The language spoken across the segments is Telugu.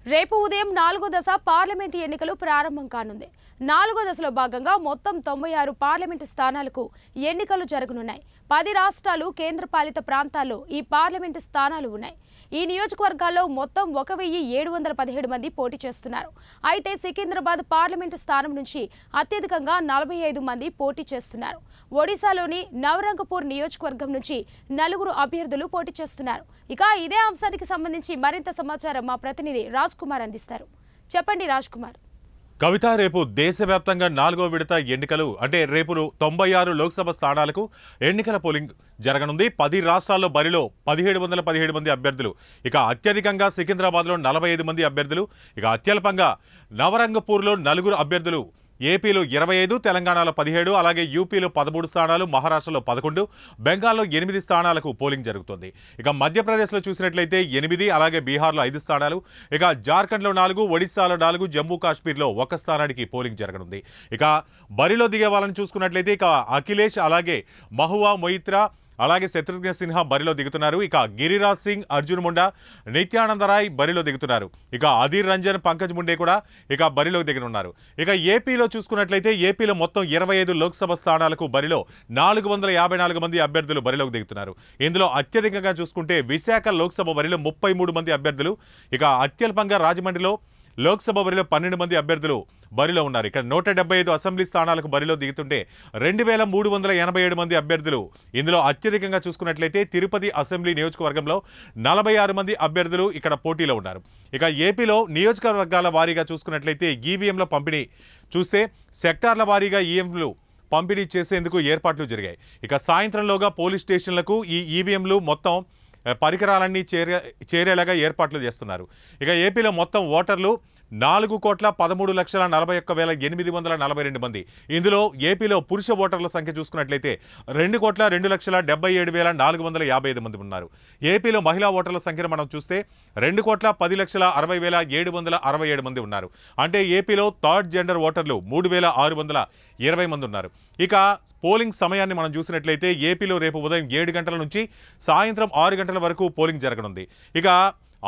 రేపు ఉదయం 4వ దశ పార్లమెంటు ఎన్నికలు ప్రారంభం కానుంది. 4వ దశలో భాగంగా మొత్తం 96 పార్లమెంటు స్థానాలకు ఎన్నికలు జరగనున్నాయి. 10 రాష్ట్రాలు కేంద్రపాలిత ప్రాంతాల్లో ఈ పార్లమెంటు స్థానాలు ఉన్నాయి. ఈ నియోజకవర్గాల్లో మొత్తం 1717 మంది పోటీ చేస్తున్నారు. అయితే సికింద్రాబాద్ పార్లమెంటు స్థానం నుంచి అత్యధికంగా 45 మంది పోటీ చేస్తున్నారు. ఒడిశాలోని నవరంగపూర్ నియోజకవర్గం నుంచి 4 అభ్యర్థులు పోటీ చేస్తున్నారు. ఇక ఇదే అంశానికి సంబంధించి మరింత సమాచారం మా ప్రతినిధి రాజ్ కుమార్ అందిస్తారు. చెప్పండి రాజ్ కుమార్. కవిత, రేపు దేశవ్యాప్తంగా 4వ విడత ఎన్నికలు అంటే రేపు 96 లోక్సభ స్థానాలకు ఎన్నికల పోలింగ్ జరగనుంది. 10 రాష్ట్రాల్లో బరిలో 1717 మంది అభ్యర్థులు, ఇక అత్యధికంగా సికింద్రాబాద్లో 45 మంది అభ్యర్థులు, ఇక అత్యల్పంగా నవరంగపూర్లో 4 అభ్యర్థులు, ఏపీలో 25, తెలంగాణలో 17, అలాగే యూపీలో 13 స్థానాలు, మహారాష్ట్రలో 11, బెంగాల్లో 8 స్థానాలకు పోలింగ్ జరుగుతుంది. ఇక మధ్యప్రదేశ్లో చూసినట్లయితే 8, అలాగే బీహార్లో 5 స్థానాలు, ఇక జార్ఖండ్లో 4, ఒడిశాలో 4, జమ్మూ కాశ్మీర్లో 1 స్థానానికి పోలింగ్ జరగనుంది. ఇక బరిలో దిగే వాళ్ళని చూసుకున్నట్లయితే ఇక అఖిలేష్, అలాగే మహువా మొయిత్రా, అలాగే శత్రుఘ్న సిన్హా బరిలో దిగుతున్నారు. ఇక గిరిరాజ్ సింగ్, అర్జున్ ముండా, నిత్యానంద రాయ్ బరిలో దిగుతున్నారు. ఇక అధీర్ రంజన్, పంకజ్ ముండే కూడా ఇక బరిలో దిగనున్నారు. ఇక ఏపీలో చూసుకున్నట్లయితే ఏపీలో మొత్తం 25 లోక్సభ స్థానాలకు బరిలో 454 మంది అభ్యర్థులు బరిలోకి దిగుతున్నారు. ఇందులో అత్యధికంగా చూసుకుంటే విశాఖ లోక్సభ బరిలో 33 మంది అభ్యర్థులు, ఇక అత్యల్పంగా రాజమండ్రిలో లోక్సభ బరిలో 12 మంది అభ్యర్థులు బరిలో ఉన్నారు. ఇక్కడ 175 అసెంబ్లీ స్థానాలకు బరిలో దిగుతుంటే 2387 మంది అభ్యర్థులు. ఇందులో అత్యధికంగా చూసుకున్నట్లయితే తిరుపతి అసెంబ్లీ నియోజకవర్గంలో 46 మంది అభ్యర్థులు ఇక్కడ పోటీలో ఉన్నారు. ఇక ఏపీలో నియోజకవర్గాల వారీగా చూసుకున్నట్లయితే ఈవీఎంల పంపిణీ చూస్తే సెక్టార్ల వారీగా ఈవీఎంలు పంపిణీ చేసేందుకు ఏర్పాట్లు జరిగాయి. ఇక సాయంత్రంలోగా పోలీస్ స్టేషన్లకు ఈ ఈవీఎంలు మొత్తం పరికరాలన్నీ చేరేలాగా ఏర్పాట్లు చేస్తున్నారు. ఇక ఏపీలో మొత్తం ఓటర్లు 4,13,41,842 మంది. ఇందులో ఏపీలో పురుష ఓటర్ల సంఖ్య చూసుకున్నట్లయితే 2,02,70,455 మంది ఉన్నారు. ఏపీలో మహిళా ఓటర్ల సంఖ్యను మనం చూస్తే 2,10,60,767 మంది ఉన్నారు. అంటే ఏపీలో థర్డ్ జెండర్ ఓటర్లు 3,620 మంది ఉన్నారు. ఇక పోలింగ్ సమయాన్ని మనం చూసినట్లయితే ఏపీలో రేపు ఉదయం 7 గంటల నుంచి సాయంత్రం 6 గంటల వరకు పోలింగ్ జరగనుంది. ఇక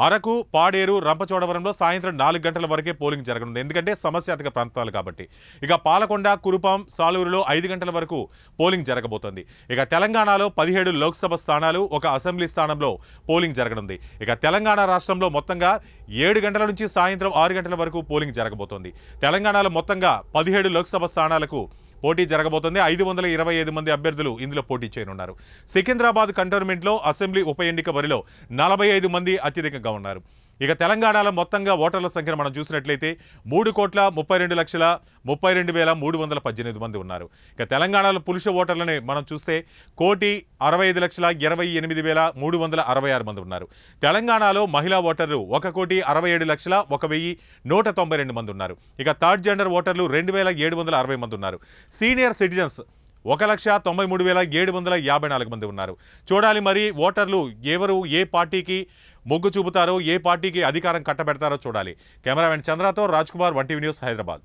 అరకు, పాడేరు, రంపచోడవరంలో సాయంత్రం 4 గంటల వరకే పోలింగ్ జరగనుంది, ఎందుకంటే సమస్యాత్మక ప్రాంతాలు కాబట్టి. ఇక పాలకొండ, కురుపాం, సాలూరులో 5 గంటల వరకు పోలింగ్ జరగబోతోంది. ఇక తెలంగాణలో 17 లోక్సభ స్థానాలు, 1 అసెంబ్లీ స్థానంలో పోలింగ్ జరగనుంది. ఇక తెలంగాణ రాష్ట్రంలో మొత్తంగా 7 గంటల నుంచి సాయంత్రం 6 గంటల వరకు పోలింగ్ జరగబోతోంది. తెలంగాణలో మొత్తంగా 17 లోక్సభ స్థానాలకు పోటీ జరగబోతోంది. 525 మంది అభ్యర్థులు ఇందులో పోటీ చేయనున్నారు. సికింద్రాబాద్ కంటోన్మెంట్లో అసెంబ్లీ ఉప ఎన్నిక బరిలో 45 మంది అత్యధికంగా ఉన్నారు. ఇక తెలంగాణలో మొత్తంగా ఓటర్ల సంఖ్యను మనం చూసినట్లయితే 3,32,32,318 మంది ఉన్నారు. ఇక తెలంగాణలో పురుష ఓటర్లని మనం చూస్తే 1,65,28,366 మంది ఉన్నారు. తెలంగాణలో మహిళా ఓటర్లు 1,67,01,192 మంది ఉన్నారు. ఇక థర్డ్ జెండర్ ఓటర్లు 2,760 మంది ఉన్నారు. సీనియర్ సిటిజన్స్ 1,93,754 మంది ఉన్నారు. చూడాలి మరి ఓటర్లు ఎవరు ఏ పార్టీకి మొగ్గు చూపుతారో, ఏ పార్టీకి అధికారం కట్టబెడతారో చూడాలి. కెమెరామెన్ చంద్రతో రాజ్ కుమార్, 1 టీవీ న్యూస్, హైదరాబాద్.